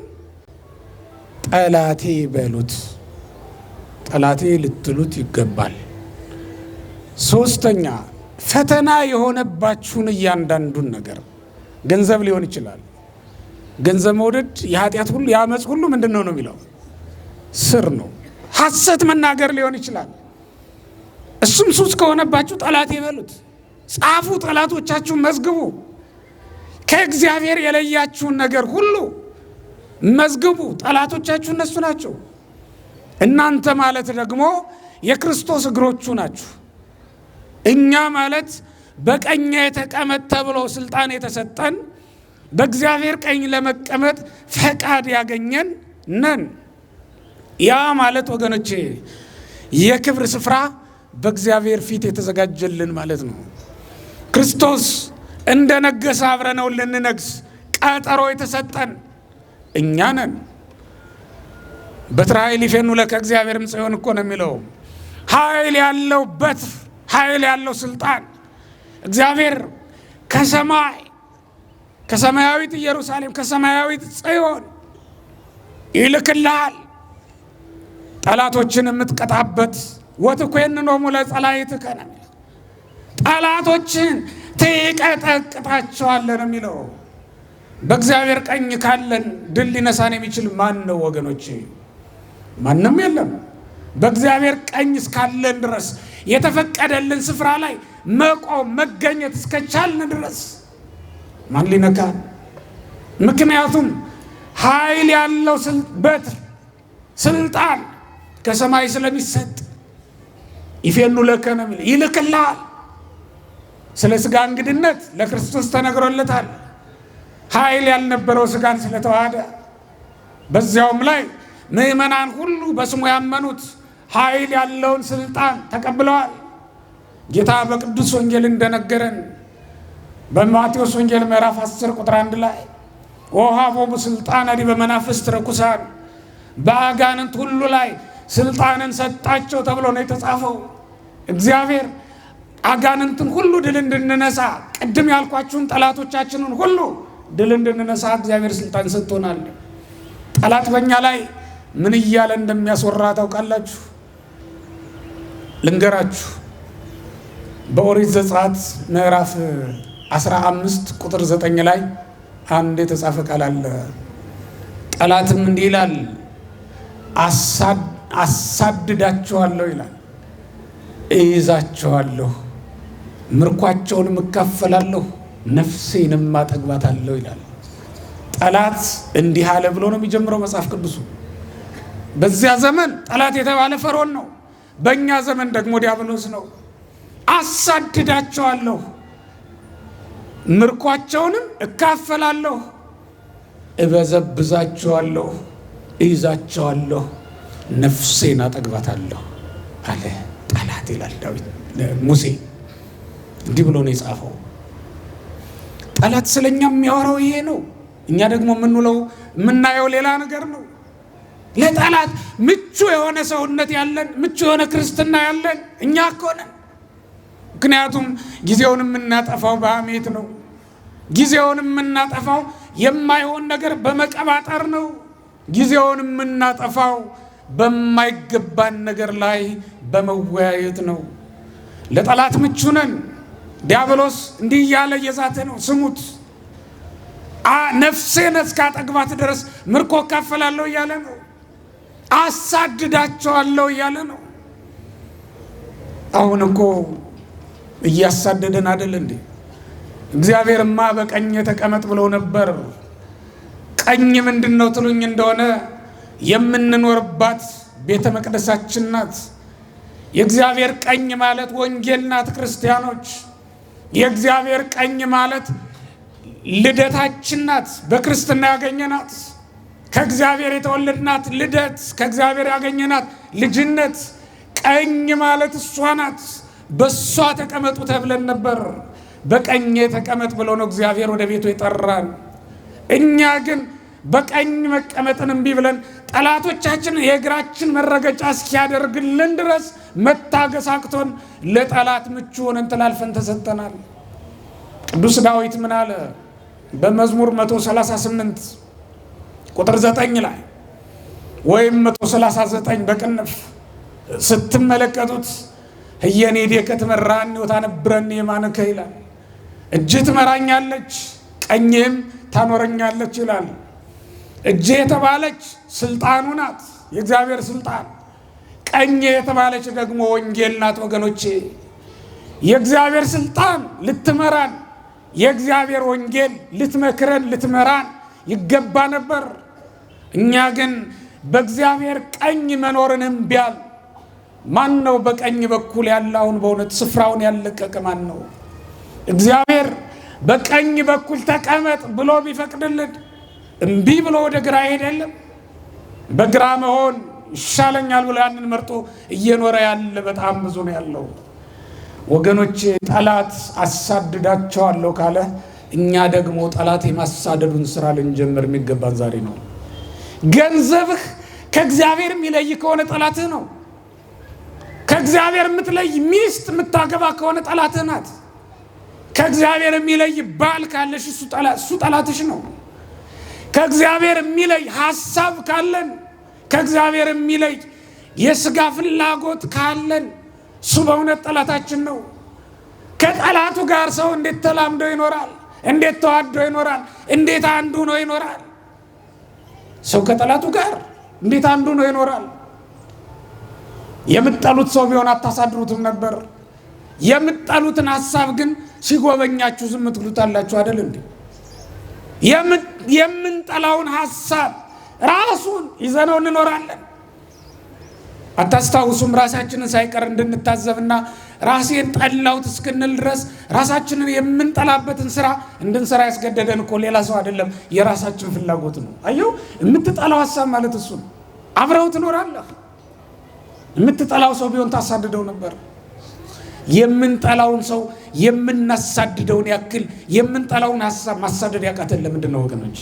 Speaker 1: ጠላቴ በሉት። ጠላቴ ልትሉት ይገባል። ሶስተኛ ፈተና የሆነባችሁን እያንዳንዱን ነገር፣ ገንዘብ ሊሆን ይችላል። ገንዘብ መውደድ የኃጢአት ሁሉ የአመፅ ሁሉ ምንድን ነው የሚለው ስር ነው። ሐሰት መናገር ሊሆን ይችላል። እሱም ሱስ ከሆነባችሁ ጠላቴ በሉት። ጻፉ፣ ጠላቶቻችሁን መዝግቡ። ከእግዚአብሔር የለያችሁን ነገር ሁሉ መዝግቡ። ጠላቶቻችሁ እነሱ ናቸው። እናንተ ማለት ደግሞ የክርስቶስ እግሮቹ ናችሁ። እኛ ማለት በቀኝ ተቀመጥ ተብሎ ስልጣን የተሰጠን በእግዚአብሔር ቀኝ ለመቀመጥ ፈቃድ ያገኘን ነን። ያ ማለት ወገኖቼ የክብር ስፍራ በእግዚአብሔር ፊት የተዘጋጀልን ማለት ነው። ክርስቶስ እንደነገሰ አብረነው ልንነግስ ቀጠሮ የተሰጠን እኛ ነን። በትረ ኃይል ይፌኑ ለከ እግዚአብሔርም ጽዮን እኮ ነው የሚለው። ኃይል ያለው በትር፣ ኃይል ያለው ስልጣን እግዚአብሔር ከሰማያዊት ኢየሩሳሌም ከሰማያዊት ጽዮን ይልክልሃል። ጠላቶችን የምትቀጣበት ወትኮንኖሙ ለጸላእትከ ነው የሚለው። ጠላቶችን ትቀጠቅጣቸዋለህ ነው የሚለው። በእግዚአብሔር ቀኝ ካለን ድል ሊነሳን የሚችል ማን ነው ወገኖቼ? ማንም የለም። በእግዚአብሔር ቀኝ እስካለን ድረስ የተፈቀደልን ስፍራ ላይ መቆም መገኘት እስከቻልን ድረስ ማን ሊነካን? ምክንያቱም ኃይል ያለው በትር ስልጣን ከሰማይ ስለሚሰጥ ይፌኑ ለከ ነው የሚለው። ይልክልሃል። ስለ ስጋ እንግድነት ለክርስቶስ ተነግሮለታል። ኃይል ያልነበረው ስጋን ስለተዋሃደ በዚያውም ላይ ምእመናን ሁሉ በስሙ ያመኑት ኃይል ያለውን ስልጣን ተቀብለዋል። ጌታ በቅዱስ ወንጌል እንደነገረን በማቴዎስ ወንጌል ምዕራፍ 10 ቁጥር 1 ላይ ወሀቦሙ ስልጣነ ዲበ መናፍስት ርኩሳን፣ በአጋንንት ሁሉ ላይ ስልጣንን ሰጣቸው ተብሎ ነው የተጻፈው። እግዚአብሔር አጋንንትን ሁሉ ድል እንድንነሳ፣ ቅድም ያልኳችሁን ጠላቶቻችንን ሁሉ ድል እንድንነሳ እግዚአብሔር ስልጣን ሰጥቶናል። ጠላት በእኛ ላይ ምን እያለ እንደሚያስወራ ታውቃላችሁ? ልንገራችሁ። በኦሪት ዘጸአት ምዕራፍ 15 ቁጥር 9 ላይ አንድ የተጻፈ ቃል አለ። ጠላትም እንዲህ ይላል፣ አሳድዳቸዋለሁ ይላል፣ እይዛቸዋለሁ፣ ምርኳቸውንም እካፈላለሁ፣ ነፍሴንም አጠግባታለሁ ይላል። ጠላት እንዲህ አለ ብሎ ነው የሚጀምረው መጽሐፍ ቅዱሱ። በዚያ ዘመን ጠላት የተባለ ፈርዖን ነው። በእኛ ዘመን ደግሞ ዲያብሎስ ነው። አሳድዳቸዋለሁ፣ ምርኳቸውንም እካፈላለሁ፣ እበዘብዛቸዋለሁ፣ እይዛቸዋለሁ፣ ነፍሴን አጠግባታለሁ አለ ጠላት ይላል ዳዊት። ሙሴ እንዲህ ብሎ ነው የጻፈው። ጠላት ስለኛ የሚያወራው ይሄ ነው። እኛ ደግሞ የምናየው ሌላ ነገር ነው። ለጠላት ምቹ የሆነ ሰውነት ያለን፣ ምቹ የሆነ ክርስትና ያለን እኛ እኮ ነን። ምክንያቱም ጊዜውን የምናጠፋው በሐሜት ነው። ጊዜውን የምናጠፋው የማይሆን ነገር በመቀባጠር ነው። ጊዜውን የምናጠፋው በማይገባን ነገር ላይ በመወያየት ነው። ለጠላት ምቹ ነን። ዲያብሎስ እንዲህ እያለ እየዛተ ነው። ስሙት። ነፍሴን እስካጠግባት ድረስ ምርኮ እካፈላለሁ እያለ ነው። አሳድዳቸዋለሁ እያለ ነው። አሁን እኮ እያሳደደን አይደል እንዴ? እግዚአብሔርማ በቀኝ ተቀመጥ ብሎ ነበር። ቀኝ ምንድን ነው ትሉኝ እንደሆነ የምንኖርባት ቤተ መቅደሳችን ናት። የእግዚአብሔር ቀኝ ማለት ወንጌል ናት። ክርስቲያኖች፣ የእግዚአብሔር ቀኝ ማለት ልደታችን ናት። በክርስትና ያገኘናት ከእግዚአብሔር የተወለድናት ልደት፣ ከእግዚአብሔር ያገኘናት ልጅነት። ቀኝ ማለት እሷ ናት። በእሷ ተቀመጡ ተብለን ነበር። በቀኝ ተቀመጥ ብሎ ነው እግዚአብሔር ወደ ቤቱ የጠራን። እኛ ግን በቀኝ መቀመጥን እምቢ ብለን ጠላቶቻችንን የእግራችን መረገጫ እስኪያደርግልን ድረስ መታገስ አቅቶን ለጠላት ምቹ ሆነን ተላልፈን ተሰጠናል። ቅዱስ ዳዊት ምን አለ? በመዝሙር 138 ቁጥር 9 ላይ ወይም 139 በቅንፍ ስትመለከቱት ህየኔ ዴከ ትመራኒ ወታነብረኒ የማንከ ይላል። እጅህ ትመራኛለች፣ ቀኝህም ታኖረኛለች ይላል። እጅ የተባለች ስልጣኑ ናት፣ የእግዚአብሔር ስልጣን። ቀኝ የተባለች ደግሞ ወንጌል ናት። ወገኖቼ የእግዚአብሔር ስልጣን ልትመራን፣ የእግዚአብሔር ወንጌል ልትመክረን፣ ልትመራን ይገባ ነበር። እኛ ግን በእግዚአብሔር ቀኝ መኖርን እምቢ አልን። ማን ነው በቀኝ በኩል ያለውን በእውነት ስፍራውን ያለቀቀ ማን ነው? እግዚአብሔር በቀኝ በኩል ተቀመጥ ብሎ ቢፈቅድልን እምቢ ብሎ ወደ ግራ አይሄድም። በግራ መሆን ይሻለኛል ብሎ ያንን መርጦ እየኖረ ያለ በጣም ብዙ ነው ያለው። ወገኖቼ ጠላት አሳድዳቸዋለሁ ካለ እኛ ደግሞ ጠላት የማሳደዱን ስራ ልንጀምር የሚገባን ዛሬ ነው። ገንዘብህ ከእግዚአብሔር የሚለይ ከሆነ ጠላትህ ነው። ከእግዚአብሔር የምትለይ ሚስት የምታገባ ከሆነ ጠላትህ ናት። ከእግዚአብሔር የሚለይ ባል ካለሽ እሱ ጠላትሽ ነው። ከእግዚአብሔር የሚለይ ሐሳብ ካለን፣ ከእግዚአብሔር የሚለይ የሥጋ ፍላጎት ካለን እሱ በእውነት ጠላታችን ነው። ከጠላቱ ጋር ሰው እንዴት ተላምዶ ይኖራል? እንዴት ተዋዶ ይኖራል? እንዴት አንዱ ነው ይኖራል? ሰው ከጠላቱ ጋር እንዴት አንዱ ነው ይኖራል? የምትጠሉት ሰው ቢሆን አታሳድሩትም ነበር። የምትጠሉትን ሐሳብ ግን ሲጎበኛችሁ ዝም ትሉታላችሁ አይደል እንዴ? የምንጠላውን ሐሳብ ራሱን ይዘነው እንኖራለን። አታስታውሱም? ራሳችንን ሳይቀር እንድንታዘብና ራሴን ጠላሁት እስክንል ድረስ ራሳችንን የምንጠላበትን ስራ እንድንሰራ ያስገደደን እኮ ሌላ ሰው አይደለም፣ የራሳችን ፍላጎት ነው። አየው፣ የምትጠላው ሐሳብ ማለት እሱ ነው። አብረው ትኖራለህ። የምትጠላው ሰው ቢሆን ታሳድደው ነበር። የምንጠላውን ሰው የምናሳድደውን ያክል የምንጠላውን ሐሳብ ማሳደድ ያቃተን ለምንድን ነው ወገኖች?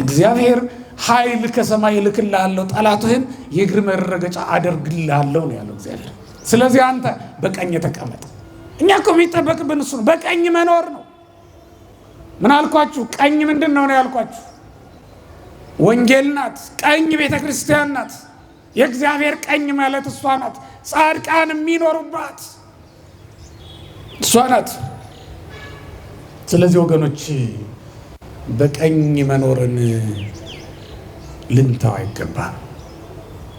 Speaker 1: እግዚአብሔር ኃይል ከሰማይ ልክልሃለሁ፣ ጠላትህን የእግር መረገጫ አደርግልሃለሁ ነው ያለው እግዚአብሔር። ስለዚህ አንተ በቀኝ ተቀመጥ። እኛ እኮ የሚጠበቅብን እሱ ነው፣ በቀኝ መኖር ነው። ምን አልኳችሁ? ቀኝ ምንድን ነው ያልኳችሁ? ወንጌል ናት። ቀኝ ቤተ ክርስቲያን ናት። የእግዚአብሔር ቀኝ ማለት እሷ ናት። ጻድቃን የሚኖሩባት እሷ ናት። ስለዚህ ወገኖች በቀኝ መኖርን ልንተው አይገባም።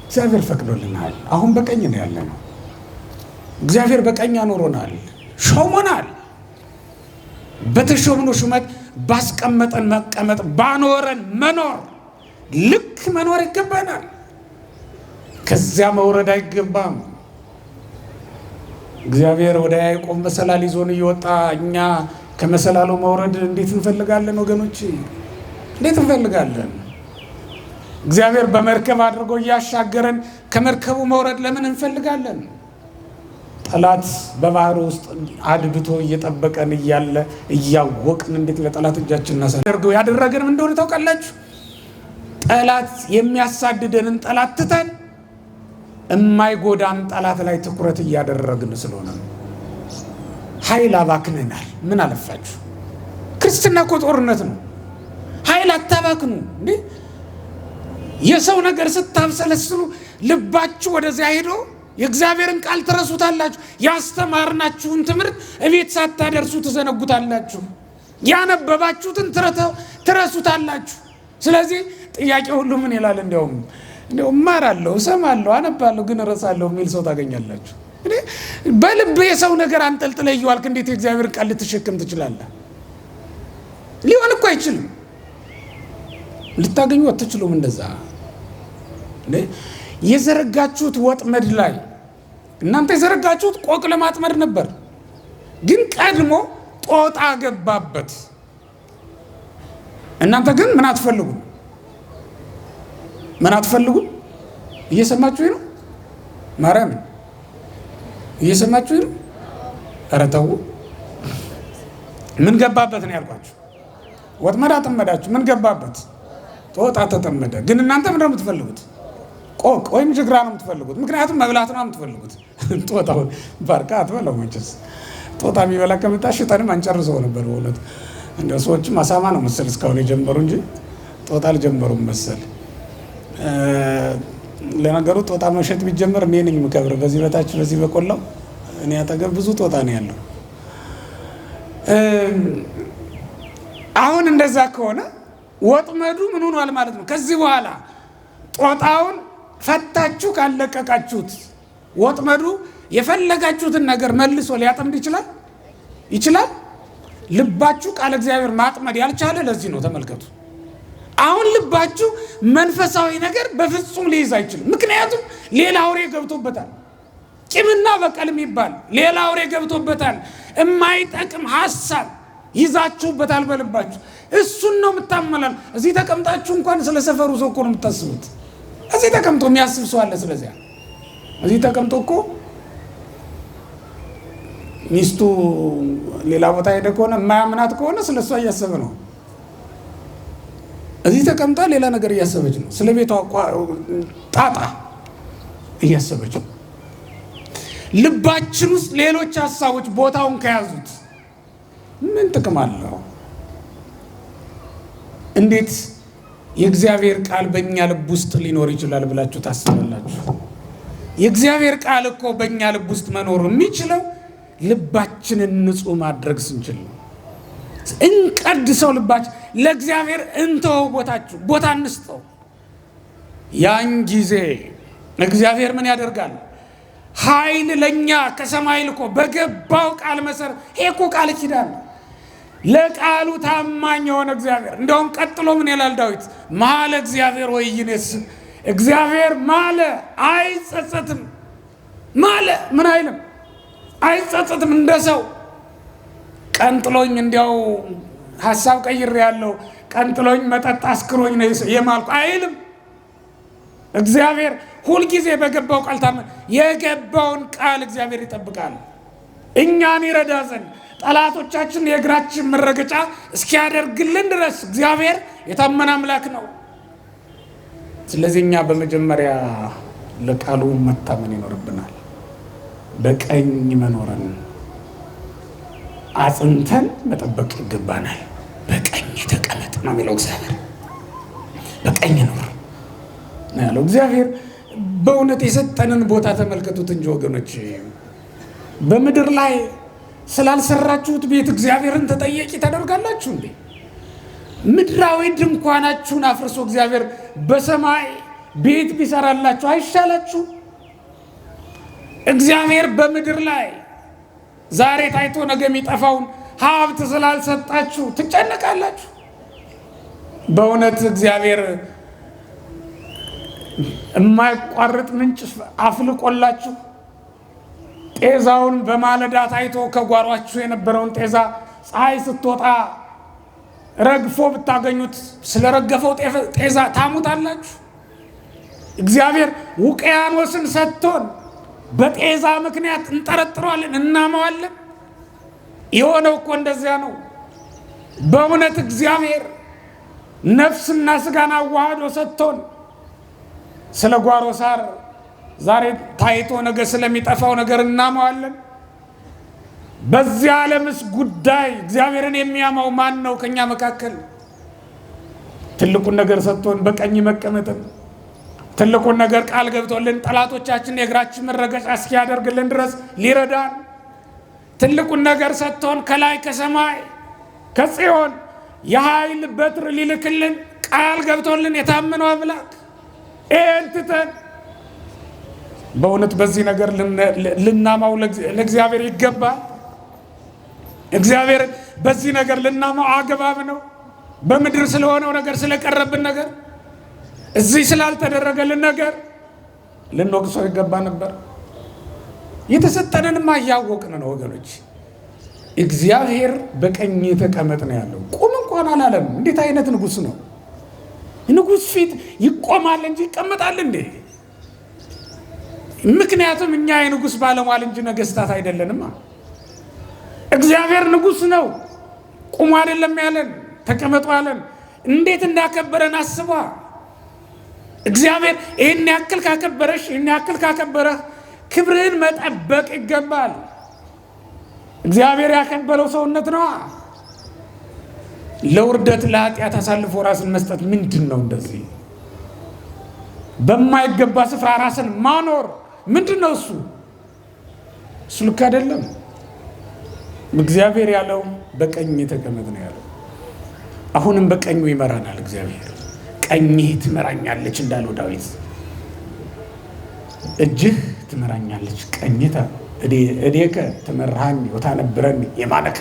Speaker 1: እግዚአብሔር ፈቅዶልናል። አሁን በቀኝ ነው ያለነው። እግዚአብሔር በቀኝ አኖሮናል፣ ሾሞናል። በተሾምነው ሹመት ባስቀመጠን መቀመጥ፣ ባኖረን መኖር፣ ልክ መኖር ይገባናል። ከዚያ መውረድ አይገባም። እግዚአብሔር ወደ ያዕቆብ መሰላል ይዞን እየወጣ እኛ ከመሰላሉ መውረድ እንዴት እንፈልጋለን ወገኖች? እንዴት እንፈልጋለን? እግዚአብሔር በመርከብ አድርጎ እያሻገረን ከመርከቡ መውረድ ለምን እንፈልጋለን? ጠላት በባህር ውስጥ አድብቶ እየጠበቀን እያለ እያወቅን እንዴት ለጠላት እጃችን እናሳርገው? ያደረገንም እንደሆነ ታውቃላችሁ። ጠላት የሚያሳድደንን ጠላት ትተን የማይጎዳን ጠላት ላይ ትኩረት እያደረግን ስለሆነ ኃይል አባክነናል። ምን አለፋችሁ? ክርስትና እኮ ጦርነት ነው። ኃይል አታባክኑ እንዴ! የሰው ነገር ስታብሰለስሉ ልባችሁ ወደዚያ ሄዶ የእግዚአብሔርን ቃል ትረሱታላችሁ። ያስተማርናችሁን ትምህርት እቤት ሳታደርሱ ትዘነጉታላችሁ። ያነበባችሁትን ትረሱታላችሁ። ስለዚህ ጥያቄ ሁሉ ምን ይላል? እንዲያውም እማራለሁ፣ እሰማለሁ፣ አነባለሁ ግን እረሳለሁ የሚል ሰው ታገኛላችሁ። በልብ የሰው ነገር አንጠልጥለህ እየዋልክ እንዴት የእግዚአብሔርን ቃል ልትሸክም ትችላለህ? ሊሆን እኮ አይችልም። ልታገኙ አትችሉም። እንደዛ የዘረጋችሁት ወጥመድ ላይ እናንተ የዘረጋችሁት ቆቅ ለማጥመድ ነበር፣ ግን ቀድሞ ጦጣ ገባበት። እናንተ ግን ምን አትፈልጉም? ምን አትፈልጉም? እየሰማችሁ ነው? ማርያም እየሰማችሁ ነው? ኧረ ተው። ምን ገባበት ነው ያልኳችሁ? ወጥመድ አጠመዳችሁ። ምን ገባበት? ጦጣ ተጠመደ። ግን እናንተ ምንድን ነው የምትፈልጉት? ቆቅ ወይም ጅግራ ነው የምትፈልጉት። ምክንያቱም መብላት ነው የምትፈልጉት። ጦጣውን ባርካ አትበላው መቼስ። ጦጣ የሚበላ ከመጣ ሽጠንም አንጨርሰው ነበር በእውነት። እንደ ሰዎችም አሳማ ነው መሰል እስካሁን የጀመሩ እንጂ ጦጣ አልጀመሩም መሰል። ለነገሩ ጦጣ መሸጥ ቢጀመር እኔ ነኝ የምከብረው። በዚህ በታች በዚህ በቆላው እኔ አጠገብ ብዙ ጦጣ ነው ያለው። አሁን እንደዛ ከሆነ ወጥመዱ ምን ሆኗል ማለት ነው? ከዚህ በኋላ ጦጣውን ፈታችሁ ካለቀቃችሁት ወጥመዱ የፈለጋችሁትን ነገር መልሶ ሊያጠምድ ይችላል። ልባችሁ ቃል እግዚአብሔር ማጥመድ ያልቻለ ለዚህ ነው። ተመልከቱ። አሁን ልባችሁ መንፈሳዊ ነገር በፍጹም ሊይዝ አይችልም። ምክንያቱም ሌላ አውሬ ገብቶበታል። ቂምና በቀል የሚባል ሌላ አውሬ ገብቶበታል። የማይጠቅም ሐሳብ ይዛችሁበታል በልባችሁ። እሱን ነው የምታመላል። እዚህ ተቀምጣችሁ እንኳን ስለ ሰፈሩ ሰው እኮ ነው የምታስቡት። እዚህ ተቀምጦ የሚያስብ ሰው አለ። ስለዚያ እዚህ ተቀምጦ እኮ ሚስቱ ሌላ ቦታ ሄደ ከሆነ የማያምናት ከሆነ ስለ እሷ እያሰበ ነው። እዚህ ተቀምጣ ሌላ ነገር እያሰበች ነው። ስለ ቤቷ ጣጣ እያሰበች ነው። ልባችን ውስጥ ሌሎች ሀሳቦች ቦታውን ከያዙት ምን ጥቅም አለው? እንዴት የእግዚአብሔር ቃል በእኛ ልብ ውስጥ ሊኖር ይችላል ብላችሁ ታስባላችሁ? የእግዚአብሔር ቃል እኮ በእኛ ልብ ውስጥ መኖር የሚችለው ልባችንን ንጹህ ማድረግ ስንችል ነው። እንቀድሰው፣ ልባችን ለእግዚአብሔር እንተው፣ ቦታ እንስጠው። ያን ጊዜ እግዚአብሔር ምን ያደርጋል? ኃይል ለእኛ ከሰማይ ልኮ በገባው ቃል መሰረት። ይሄ እኮ ቃል ኪዳን ነው። ለቃሉ ታማኝ የሆነ እግዚአብሔር እንደውም ቀጥሎ ምን ይላል ዳዊት? ማለ እግዚአብሔር ወይኔስብ። እግዚአብሔር ማለ አይጸጸትም። ማለ ምን አይልም? አይጸጸትም። እንደ ሰው ቀንጥሎኝ እንዲያው ሐሳብ ቀይሬ ያለው ቀንጥሎኝ መጠጥ አስክሮኝ ነው የማልኩ አይልም። እግዚአብሔር ሁልጊዜ በገባው ቃል የገባውን ቃል እግዚአብሔር ይጠብቃል። እኛን ይረዳ ዘንድ ጠላቶቻችን የእግራችን መረገጫ እስኪያደርግልን ድረስ እግዚአብሔር የታመነ አምላክ ነው። ስለዚህ እኛ በመጀመሪያ ለቃሉ መታመን ይኖርብናል። በቀኝ መኖርን አጽንተን መጠበቅ ይገባናል። በቀኝ ተቀመጥ ነው የሚለው እግዚአብሔር። በቀኝ ኖር ነው ያለው እግዚአብሔር። በእውነት የሰጠንን ቦታ ተመልከቱት እንጂ ወገኖች፣ በምድር ላይ ስላልሰራችሁት ቤት እግዚአብሔርን ተጠያቂ ታደርጋላችሁ እንዴ? ምድራዊ ድንኳናችሁን አፍርሶ እግዚአብሔር በሰማይ ቤት ቢሰራላችሁ አይሻላችሁ? እግዚአብሔር በምድር ላይ ዛሬ ታይቶ ነገ የሚጠፋውን ሀብት ስላልሰጣችሁ ትጨነቃላችሁ? በእውነት እግዚአብሔር የማይቋርጥ ምንጭ አፍልቆላችሁ ጤዛውን በማለዳ ታይቶ ከጓሯችሁ የነበረውን ጤዛ ፀሐይ ስትወጣ ረግፎ ብታገኙት ስለረገፈው ጤዛ ታሙታላችሁ? እግዚአብሔር ውቅያኖስን ሰጥቶን በጤዛ ምክንያት እንጠረጥረዋለን፣ እናመዋለን። የሆነው እኮ እንደዚያ ነው። በእውነት እግዚአብሔር ነፍስና ስጋን አዋህዶ ሰጥቶን ስለ ጓሮ ሳር ዛሬ ታይቶ ነገ ስለሚጠፋው ነገር እናመዋለን። በዚህ ዓለምስ ጉዳይ እግዚአብሔርን የሚያማው ማን ነው ከኛ መካከል? ትልቁን ነገር ሰጥቶን በቀኝ መቀመጥን፣ ትልቁን ነገር ቃል ገብቶልን ጠላቶቻችን የእግራችን መረገጫ እስኪያደርግልን ድረስ ሊረዳን፣ ትልቁን ነገር ሰጥቶን ከላይ ከሰማይ ከጽዮን የኃይል በትር ሊልክልን ቃል ገብቶልን የታመነው አምላክ ይህን ትተን በእውነት በዚህ ነገር ልናማው ለእግዚአብሔር ይገባል። እግዚአብሔር በዚህ ነገር ልናማው አግባብ ነው። በምድር ስለሆነው ነገር፣ ስለቀረብን ነገር፣ እዚህ ስላልተደረገልን ነገር ልንወቅሰው ይገባ ነበር። የተሰጠንንማ እያወቅን ነው ወገኖች። እግዚአብሔር በቀኝ ተቀመጥ ነው ያለው። ቁም እንኳን አላለም። እንዴት አይነት ንጉሥ ነው! ንጉሥ ፊት ይቆማል እንጂ ይቀመጣል እንዴ? ምክንያቱም እኛ የንጉሥ ባለሟል እንጂ ነገስታት አይደለንማ። እግዚአብሔር ንጉሥ ነው። ቁሙ አይደለም ያለን፣ ተቀመጡ ያለን። እንዴት እንዳከበረን አስቧ። እግዚአብሔር ይህን ያክል ካከበረሽ፣ ይህን ያክል ካከበረህ ክብርህን መጠበቅ ይገባል። እግዚአብሔር ያከበረው ሰውነት ነዋ። ለውርደት ለኃጢአት አሳልፎ ራስን መስጠት ምንድን ነው? እንደዚህ በማይገባ ስፍራ ራስን ማኖር ምንድን ነው? እሱ ልክ አይደለም። እግዚአብሔር ያለው በቀኝ ተቀመጥ ነው ያለው። አሁንም በቀኙ ይመራናል እግዚአብሔር። ቀኝህ ትመራኛለች እንዳለው ዳዊት፣ እጅህ ትመራኛለች፣ ቀኝህ እዴከ ትመራሃኒ ወታነብረኒ የማነከ።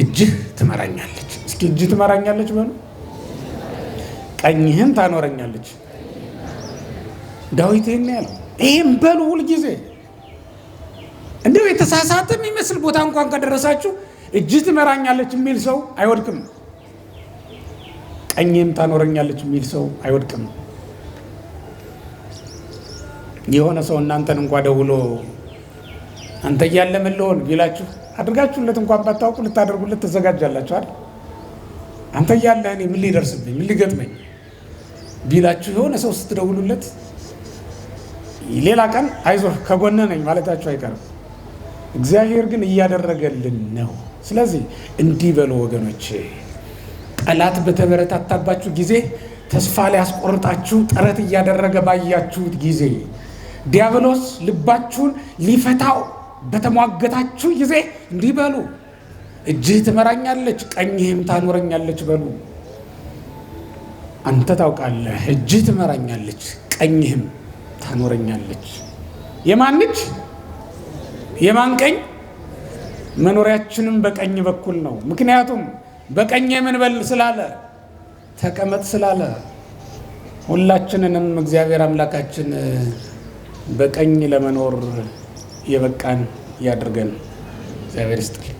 Speaker 1: እጅህ ትመራኛለች። እስኪ እጅህ ትመራኛለች በሉ። ቀኝህም ታኖረኛለች። ዳዊት ይሄን ያለው። ይሄን በሉ ሁልጊዜ። እንደው የተሳሳተ የሚመስል ቦታ እንኳን ከደረሳችሁ እጅህ ትመራኛለች የሚል ሰው አይወድቅም። ቀኝህም ታኖረኛለች የሚል ሰው አይወድቅም። የሆነ ሰው እናንተን እንኳን ደውሎ አንተ እያለ ምን ልሆን ቢላችሁ አድርጋችሁለት እንኳን ባታውቁ ልታደርጉለት ተዘጋጃላችሁ አይደል? አንተ እያለ እኔ ምን ሊደርስብኝ ምን ሊገጥመኝ ቢላችሁ የሆነ ሰው ስትደውሉለት ሌላ ቀን አይዞህ ከጎንህ ነኝ ማለታችሁ አይቀርም። እግዚአብሔር ግን እያደረገልን ነው። ስለዚህ እንዲህ በሉ ወገኖቼ፣ ጠላት በተበረታታባችሁ ጊዜ፣ ተስፋ ሊያስቆርጣችሁ ጥረት እያደረገ ባያችሁት ጊዜ፣ ዲያብሎስ ልባችሁን ሊፈታው በተሟገታችሁ ጊዜ እንዲህ በሉ፣ እጅህ ትመራኛለች ቀኝህም ታኖረኛለች በሉ። አንተ ታውቃለህ፣ እጅህ ትመራኛለች ቀኝህም ታኖረኛለች። የማን እጅ? የማን ቀኝ? መኖሪያችንም በቀኝ በኩል ነው። ምክንያቱም በቀኝ ምን በል ስላለ፣ ተቀመጥ ስላለ። ሁላችንንም እግዚአብሔር አምላካችን በቀኝ ለመኖር የበቃን ያድርገን። እግዚአብሔር ይስጥል።